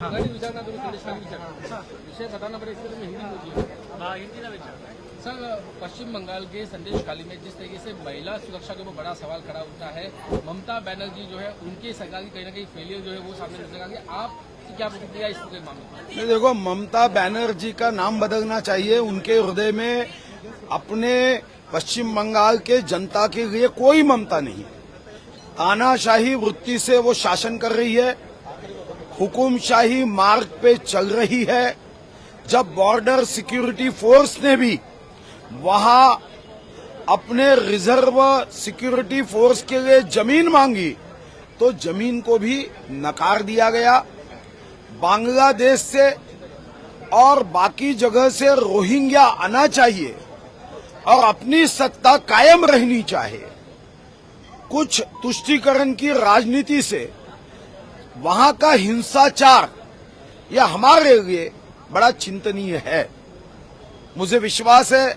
विषय बताना पड़ेगा इसके में हिंदी में सर पश्चिम बंगाल के संदेश खाली में जिस तरीके से महिला सुरक्षा के ऊपर बड़ा सवाल खड़ा होता है, ममता बनर्जी जो है उनकी सरकार की कहीं ना कहीं फेलियर जो है वो सामने नजर आ गया। आप क्या प्रतिक्रिया इस पूरे मामले में? देखो, ममता बनर्जी का नाम बदलना चाहिए। उनके हृदय में अपने पश्चिम बंगाल के जनता के लिए कोई ममता नहीं। तानाशाही वृत्ति से वो शासन कर रही है, हुकुमशाही मार्ग पे चल रही है। जब बॉर्डर सिक्योरिटी फोर्स ने भी वहां अपने रिजर्व सिक्योरिटी फोर्स के लिए जमीन मांगी तो जमीन को भी नकार दिया गया। बांग्लादेश से और बाकी जगह से रोहिंग्या आना चाहिए और अपनी सत्ता कायम रहनी चाहिए। कुछ तुष्टीकरण की राजनीति से वहां का हिंसाचार यह हमारे लिए बड़ा चिंतनीय है। मुझे विश्वास है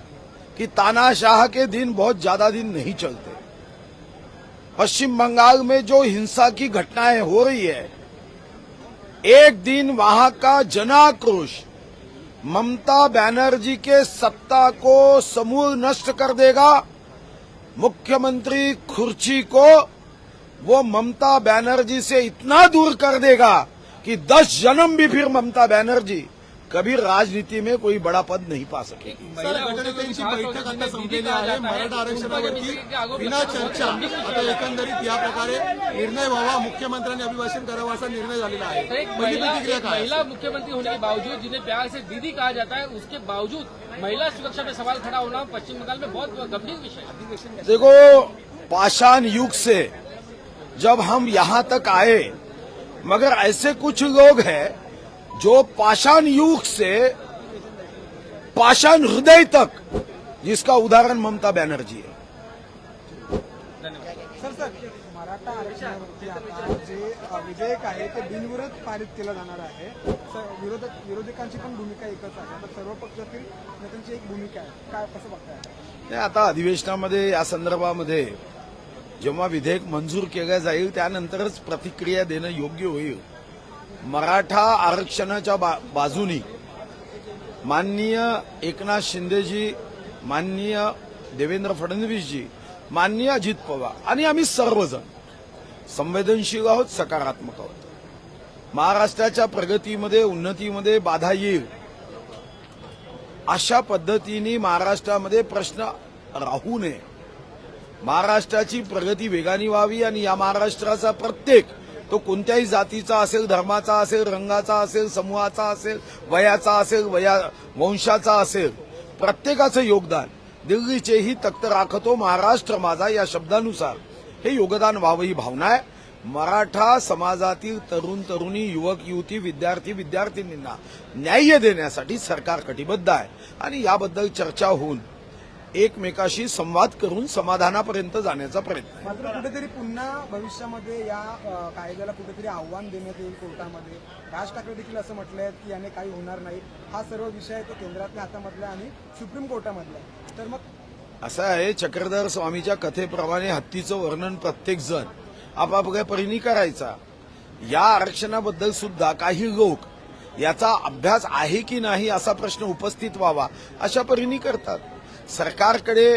कि तानाशाह के दिन बहुत ज्यादा दिन नहीं चलते। पश्चिम बंगाल में जो हिंसा की घटनाएं हो रही है, एक दिन वहां का जनाक्रोश ममता बनर्जी के सत्ता को समूल नष्ट कर देगा। मुख्यमंत्री कुर्सी को वो ममता बनर्जी से इतना दूर कर देगा कि 10 जन्म भी फिर ममता बनर्जी कभी राजनीति में कोई बड़ा पद नहीं पा सकेगी। गटनेत्यांची बैठक आता संपलेली आहे। मराठा आरक्षणावरती बिना चर्चा आता एकंदरीत या प्रकारे निर्णय व्हावा, मुख्यमंत्र्यांनी अभिभाषण करावं असा निर्णय झालेला आहे। पहिली प्रतिक्रिया काय? महिला मुख्यमंत्री होने के बावजूद, जिन्हें प्यार से दीदी कहा जाता है, उसके बावजूद महिला सुरक्षा पे सवाल खड़ा होना पश्चिम बंगाल में बहुत गंभीर विषय है। देखो, पाषाण युग से जब हम यहां तक आए, मगर ऐसे कुछ लोग हैं जो पाषाण युग से पाषाण हृदय तक, जिसका उदाहरण ममता बनर्जी है। सर मराठा आरक्षणावरती आता जे विधेयक आहे ते बिनविरोध पारित केलं जाणार आहे। विरोधकांची पण भूमिका एकच आहे। आता सर्व पक्षातील नेत्यांची एक भूमिका आहे, काय कसं बघताय? आता अधिवेशनामध्ये या संदर्भामध्ये जेव्हा विधेयक मंजूर केलं जाईल त्यानंतरच प्रतिक्रिया देणं योग्य होईल। मराठा आरक्षणाच्या बाजूनी माननीय एकनाथ शिंदेजी, माननीय देवेंद्र फडणवीसजी, माननीय अजित पवार आणि आम्ही सर्वजण संवेदनशील आहोत, सकारात्मक आहोत। महाराष्ट्राच्या प्रगतीमध्ये, उन्नतीमध्ये बाधा येईल अशा पद्धतीने महाराष्ट्रामध्ये प्रश्न राहू नये। महाराष्ट्राची प्रगती वेगाने व्हावी आणि या महाराष्ट्राचा प्रत्येक, तो कोणत्याही जातीचा असेल, धर्माचा असेल, रंगाचा असेल, समूहाचा असेल, वयाचा असेल, वंशाचा असेल, प्रत्येकाचं योगदान दिल्लीचेही तख्त राखतो महाराष्ट्र माझा या शब्दानुसार हे योगदान व्हावं ही भावना आहे। मराठा समाजातील तरुण तरुणी, युवक युवती, विद्यार्थी विद्यार्थिनींना न्याय देण्यासाठी सरकार कटिबद्ध आहे आणि याबद्दल चर्चा होऊन एकमेकाशी संवाद करून समाधानापर्यंत जाण्याचा प्रयत्न। मात्र कुठेतरी पुन्हा भविष्यामध्ये या कायद्याला कुठेतरी आव्हान देण्यात येईल कोर्टामध्ये। राज ठाकरे देखील असं म्हटलंय की याने काही होणार नाही। हा सर्व विषय तो केंद्रातल्या हातामधला आणि सुप्रीम कोर्टामधला आहे। तर मग असं आहे, चक्रधर स्वामीच्या कथेप्रमाणे हत्तीचं वर्णन प्रत्येक जण आपापल्या परीने करायचा। या आरक्षणाबद्दल सुद्धा काही लोक याचा अभ्यास आहे की नाही असा प्रश्न उपस्थित व्हावा अशा परीने करतात। सरकारकडे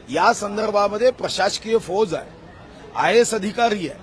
या संदर्भामध्ये प्रशासकीय फौज आहे, IAS अधिकारी आहे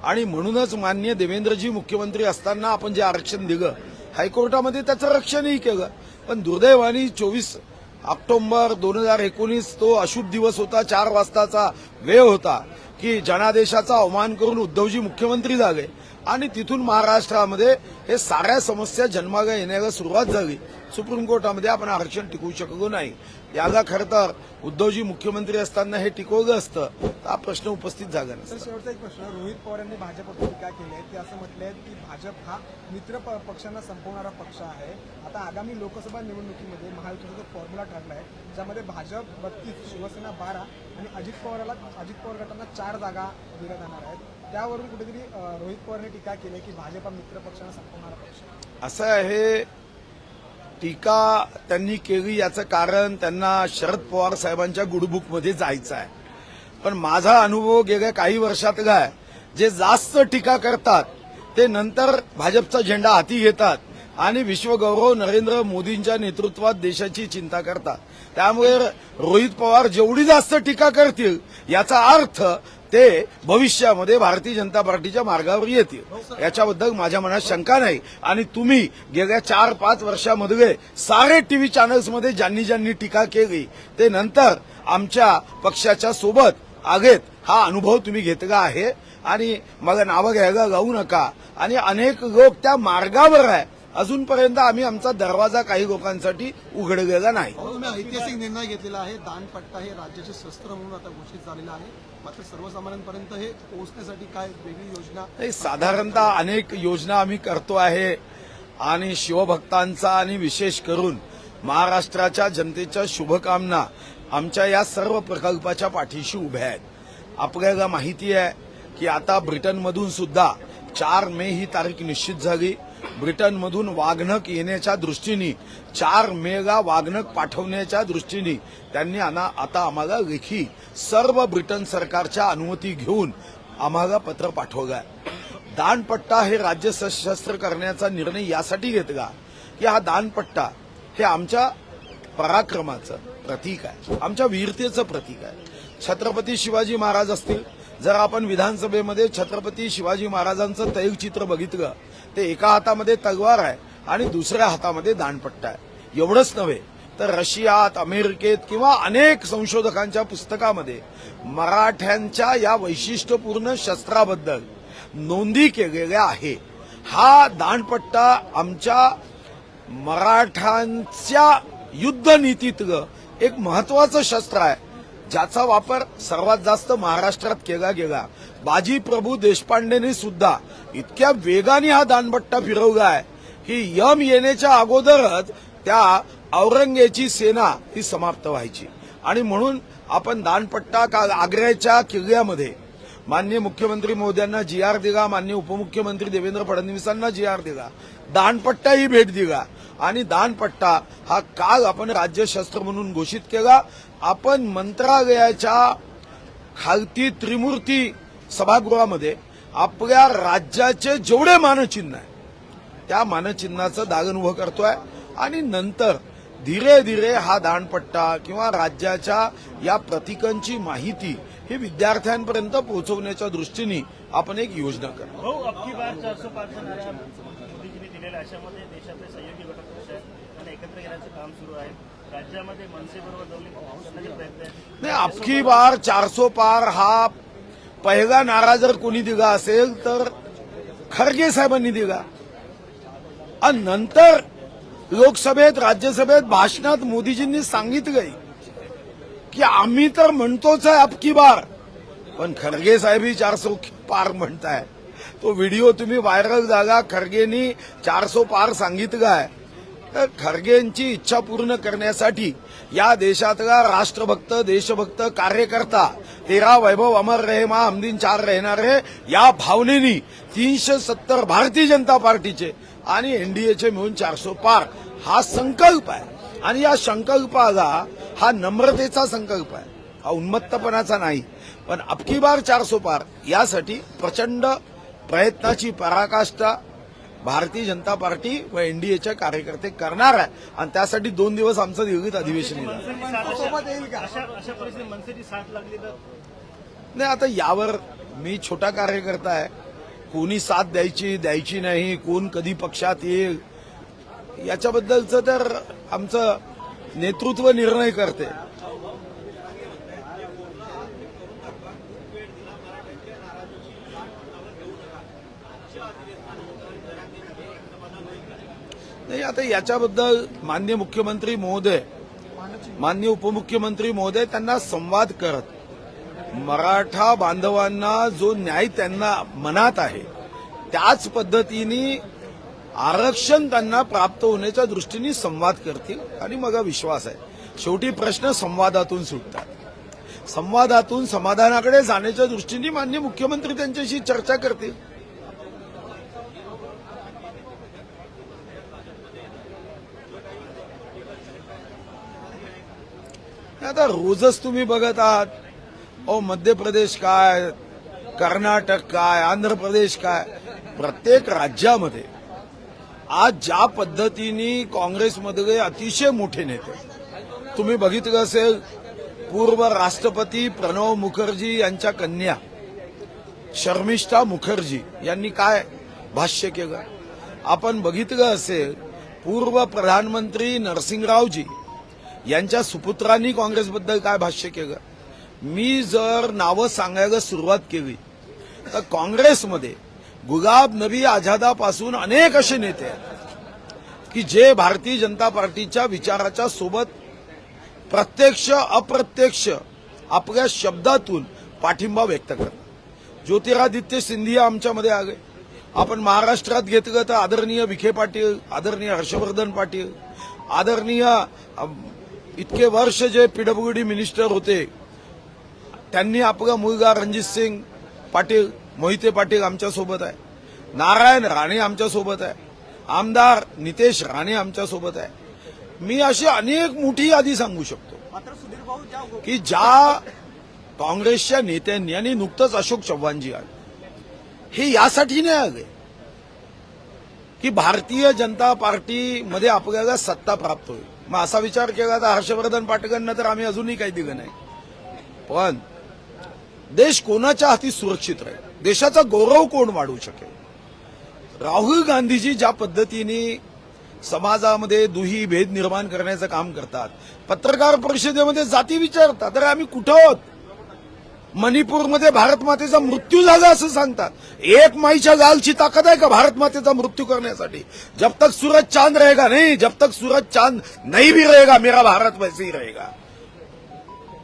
आणि म्हणूनच माननीय देवेंद्रजी मुख्यमंत्री असताना आपण जे आरक्षण दिलं, हायकोर्टामध्ये त्याचं रक्षणही केलं। पण दुर्दैवाने 24 ऑक्टोबर 2019 तो अशुभ दिवस होता, 4 वाजताचा वेळ होता की जनादेशाचा अवमान करून उद्धवजी मुख्यमंत्री झाले आणि तिथून महाराष्ट्रामध्ये हे साऱ्या समस्या जन्माला येण्याला सुरुवात झाली। सुप्रीम कोर्टामध्ये आपण आरक्षण टिकवू शकलो नाही। याला खरं तर उद्धवजी मुख्यमंत्री असताना हे टिकवलं असतं तर हा प्रश्न उपस्थित झाला नसता। शेवटचा एक प्रश्न, रोहित पवार यांनी भाजपवर टीका केली आहे। ते असं म्हटले की भाजप हा मित्र पक्षांना संपवणारा पक्ष आहे। आता आगामी लोकसभा निवडणुकीमध्ये महायुतीचा फॉर्म्युला ठरला आहे, ज्यामध्ये भाजप 32, शिवसेना 12 आणि अजित पवार गटांना 4 जागा दिल्या जाणार आहेत। त्यावरून कुठेतरी रोहित पवारांनी टीका केली की भाजप हा मित्र पक्षांना संपवणारा पक्ष असं आहे। टीका त्यांनी केली याचं कारण त्यांना शरद पवार साहेबांच्या गुडबुकमध्ये जायचं आहे। पण माझा अनुभव गेल्या काही वर्षातला आहे, जे जास्त टीका करतात ते नंतर भाजपचा झेंडा हाती घेतात आणि विश्वगौरव नरेंद्र मोदींच्या नेतृत्वात देशाची चिंता करतात. त्यामुळे रोहित पवार जेवढी जास्त टीका करतील याचा अर्थ ते भविष्यामध्ये भारतीय जनता पार्टीच्या मार्गावर येतील याच्याबद्दल माझ्या मनात शंका नाही. आणि तुम्ही गेल्या 4-5 वर्षामध्ये सारे टीव्ही चॅनल्समध्ये ज्यांनी ज्यांनी टीका केली ते नंतर आमच्या पक्षाच्या सोबत आगेत हा अनुभव तुम्ही घेतला आहे. आणि मला नावं घ्यायला जाऊ नका. आणि अनेक लोक त्या मार्गावर आहे. अजूनपर्यंत आम्ही आमचा दरवाजा काही लोकांसाठी उघडलेला नाही. तुम्ही ऐतिहासिक निर्णय घेतलेला आहे. दानपट्टा हे राज्याचे शस्त्र म्हणून आता घोषित झालेलं आहे. मात्र सर्वसामान्यांपर्यंत हे पोहोचण्यासाठी काय वेगळी योजना? साधारणतः अनेक योजना आम्ही करतो आहे आणि शिवभक्तांचा आणि विशेष करून महाराष्ट्राच्या जनतेच्या शुभकामना आमच्या या सर्व प्रकल्पाच्या पाठीशी उभ्या आहेत. आपल्याला माहिती आहे की आता ब्रिटनमधून सुद्धा 4 मे ही तारीख निश्चित झाली. ब्रिटनमधून वाघनक येण्याच्या दृष्टीने 4 मेला वाघनक पाठवण्याच्या दृष्टीने त्यांनी आता आम्हाला लेखी सर्व ब्रिटन सरकारच्या अनुमती घेऊन आम्हाला पत्र पाठवलं आहे. दानपट्टा हे राज्य सशस्त्र करण्याचा निर्णय यासाठी घेतला की हा दानपट्टा हे आमच्या पराक्रमाचं प्रतीक आहे, आमच्या वीरतेचं प्रतीक आहे. छत्रपती शिवाजी महाराज असतील, जर आपण विधानसभेमध्ये छत्रपती शिवाजी महाराजांचं तैलचित्र बघितलं ते एका हातामध्ये तलवार आहे आणि दुसऱ्या हातामध्ये दानपट्टा आहे. एवढंच नव्हे तर रशियात, अमेरिकेत किंवा अनेक संशोधकांच्या पुस्तकामध्ये मराठ्यांच्या या वैशिष्ट्यपूर्ण शस्त्राबद्दल नोंदी केलेल्या आहे. हा दानपट्टा आमच्या मराठ्यांच्या युद्धनीतीतलं एक महत्वाचं शस्त्र आहे, ज्याचा वापर सर्वात जास्त महाराष्ट्रात केला गेला. बाजी प्रभू देशपांडेने सुद्धा इतक्या वेगाने हा दानपट्टा फिरवला आहे की यम येण्याच्या अगोदरच त्या औरंगजेबाची सेना ही समाप्त व्हायची. आणि म्हणून आपण दानपट्टा आग्र्याच्या किल्ल्यामध्ये माननीय मुख्यमंत्री महोदयांना GR दिला, माननीय उपमुख्यमंत्री देवेंद्र फडणवीसांना GR दिला, दानपट्टाही भेट दिला. आणि दानपट्टा हा काल आपण राज्यशस्त्र म्हणून घोषित केला. आपण मंत्रालयाच्या खालती त्रिमूर्ती सभागृहामध्ये आपल्या राज्याचे जेवढे मानचिन्ह आहे त्या मानचिन्हाचं दालन उभं करतोय. आणि नंतर धीरे धीरे हा दानपट्टा किंवा राज्याच्या या प्रतीकांची माहिती ही विद्यार्थ्यांपर्यंत पोहोचवण्याच्या दृष्टीने आपण एक योजना करतो. हो, अबकी बार 405 नारा मोदीजींनी दिलेल्या अशामध्ये देशातले सहयोगी घटक पक्ष आहेत त्यांना एकत्र येण्याचं काम सुरू आहे. राज्यामध्ये मनसेबरोबर दौली करण्याचे प्रयत्न आहेत. नाही, अबकी बार 400 पार हा पहिला नारा जर कोणी दिला असेल तर खरगे साहेबांनी दिला. आणि नंतर लोकसभेत, राज्यसभेत भाषणात मोदीजींनी सांगितलंय की आम्ही तर म्हणतोच आहे अबकी बार, पण खरगे साहेबही 400 पार म्हणताय. तो व्हिडिओ तुम्ही व्हायरल झाला. खरगेंनी 400 पार सांगितलं आहे. तर खरगेंची इच्छा पूर्ण करण्यासाठी या देशातला राष्ट्रभक्त, देशभक्त कार्यकर्ता 13 वैभव अमर रहे मा हम दिन 4 रहणार है या भावनेनी 370 भारतीय जनता पार्टीचे आणि एनडीएचे मिळून 400 पार हा संकल्प आहे. आणि या संकल्पाला हा नम्रतेचा संकल्प आहे, हा उन्मत्तपणाचा नाही. पण अबकी बार 400 पार यासाठी प्रचंड प्रयत्नाची पराकाष्ठा भारतीय जनता पार्टी व एनडीएच्या कार्यकर्ते करणार आहे. आणि त्यासाठी 2 दिवस आमचं दिल्लीत अधिवेशन येईल. अशा परिस्थितीत मनसेची साथ लागली तर नाही, आता यावर मी छोटा कार्यकर्ता आहे. कोणी साथ द्यायची नाही, कोण कधी पक्षात येईल याच्याबद्दलचं तर आमचं नेतृत्व निर्णय करते. नाही, आता याच्याबद्दल माननीय मुख्यमंत्री महोदय, माननीय उपमुख्यमंत्री महोदय त्यांना संवाद करत मराठा बांधवांना जो न्याय त्यांना मनात आहे त्याच पद्धतीने आरक्षण त्यांना प्राप्त होण्याच्या दृष्टीने संवाद करतील. आणि मला विश्वास आहे शेवटी प्रश्न संवादातून सुटतात. संवादातून समाधानाकडे जाण्याच्या दृष्टीने माननीय मुख्यमंत्री त्यांच्याशी चर्चा करतील. आता रोजच तुम्ही बघत आहात मध्य प्रदेश काय, कर्नाटक काय, आंध्र प्रदेश काय, प्रत्येक राज्यामध्ये आज ज्या पद्धतीने काँग्रेसमधले अतिशय मोठे नेते, तुम्ही बघितलं असेल पूर्व राष्ट्रपती प्रणव मुखर्जी यांच्या कन्या शर्मिष्ठा मुखर्जी यांनी काय भाष्य केलं. आपण बघितलं असेल पूर्व प्रधानमंत्री नरसिंहरावजी यांच्या सुपुत्रांनी काँग्रेसबद्दल काय भाष्य केलं. मी जर नावं सांगायला सुरुवात केली तर काँग्रेसमध्ये गुलाब नबी आझादापासून अनेक असे नेते आहेत की जे भारतीय जनता पार्टीच्या विचाराच्या सोबत प्रत्यक्ष अप्रत्यक्ष आपल्या शब्दातून पाठिंबा व्यक्त करतात. ज्योतिरादित्य सिंधिया आमच्यामध्ये आले. आपण महाराष्ट्रात घेतलं तर आदरणीय विखे पाटील, आदरणीय हर्षवर्धन पाटील, आदरणीय इतके वर्ष जे पीडब्ल्यूडी मिनिस्टर होते त्यांनी आपला मुलगा रणजित सिंग पाटील, मोहिते पाटील आमच्यासोबत आहे, नारायण राणे आमच्यासोबत आहे, आमदार नितेश राणे आमच्यासोबत आहे. मी अशी अनेक मोठी यादी सांगू शकतो की ज्या काँग्रेसच्या नेत्यांनी, आणि नुकतंच अशोक चव्हाणजी आले, हे यासाठी नाही आले की भारतीय जनता पार्टीमध्ये आपल्याला सत्ता प्राप्त होईल. मग असा विचार केला तर हर्षवर्धन पाटलांना तर आम्ही अजूनही काही दिलं नाही. पण देश कोणाच्या हाती सुरक्षित राहील, देशाचा गौरव कोण वाढवू शकेल. राहुल गांधीजी ज्या पद्धतीने समाजामध्ये दुही भेद निर्माण करण्याचं काम करतात, पत्रकार परिषदेमध्ये जाती विचारतात, तर आम्ही कुठं आहोत. मणिपूरमध्ये भारत मातेचा मृत्यू झाला असं सांगतात. एक माईच्या गालची ताकद आहे का भारत मातेचा मृत्यू करण्यासाठी. जब तक सूरज चांद रहेगा नहीं, जब तक सूरज चांद नहीं भी रहेगा, मेरा भारत वैसे ही रहेगा.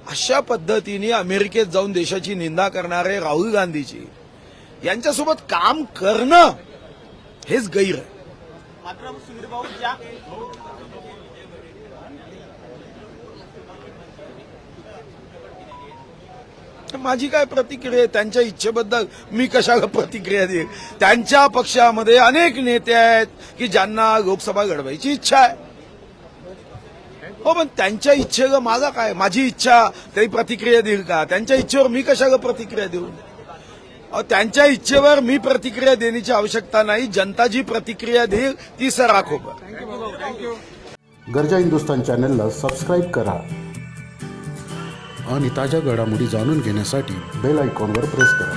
अशा पद्धतीने अमेरिकेत जाऊन देशाची निंदा करणारे राहुल गांधीजी यांच्यासोबत काम करणं हेच गैर आहे. मात्र सुधीर भाऊ, ज्या माझी काय प्रतिक्रिया आहे त्यांच्या इच्छेबद्दल, मी कशाला प्रतिक्रिया देईल. त्यांच्या पक्षामध्ये अनेक नेते आहेत की ज्यांना लोकसभा लढवायची इच्छा आहे. हो, पण त्यांच्या इच्छेला माझा काय, माझी इच्छा तरी प्रतिक्रिया देईल का. त्यांच्या इच्छेवर मी कशाला प्रतिक्रिया देऊ. त्यांच्या इच्छेवर मी प्रतिक्रिया देण्याची आवश्यकता नाही. जनता जी प्रतिक्रिया देईल ती सराखोबर. गरजा हिंदुस्तान चॅनलला सबस्क्राईब करा आणि ताज्या घडामोडी जाणून घेण्यासाठी बेल आयकॉनवर प्रेस करा.